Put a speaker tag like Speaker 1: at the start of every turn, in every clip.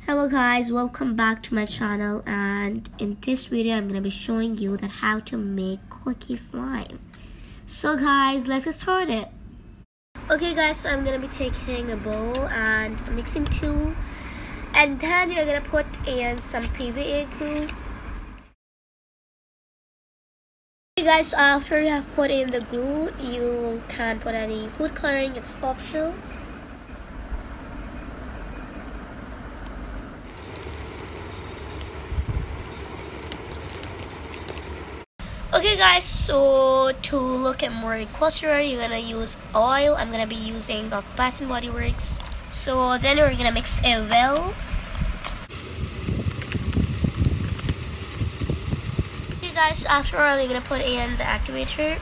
Speaker 1: Hello guys, welcome back to my channel, and in this video I'm going to be showing you that how to make clicky slime. So guys, let's get started. Okay guys, so I'm going to be taking a bowl and a mixing tool, and then you're going to put in some PVA glue. Okay guys, so after you have put in the glue, you can put any food coloring, it's optional. Okay guys, so to look at more closer, you're gonna use oil. I'm gonna be using of Bath and Body Works. So then we're gonna mix it well. Okay guys, so after oil, you're gonna put in the activator.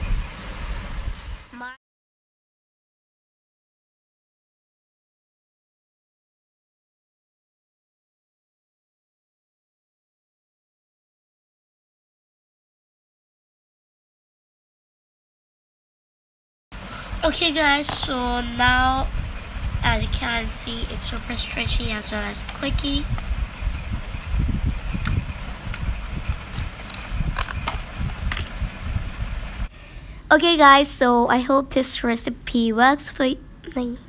Speaker 1: Okay guys, so now as you can see, it's super stretchy as well as clicky. Okay guys, so I hope this recipe works for you. Okay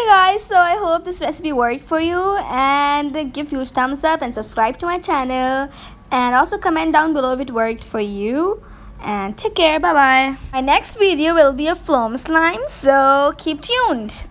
Speaker 2: guys, so I hope this recipe worked for you, and give huge thumbs up and subscribe to my channel, and also comment down below if it worked for you. And take care, bye bye. My next video will be a foam slime, so keep tuned.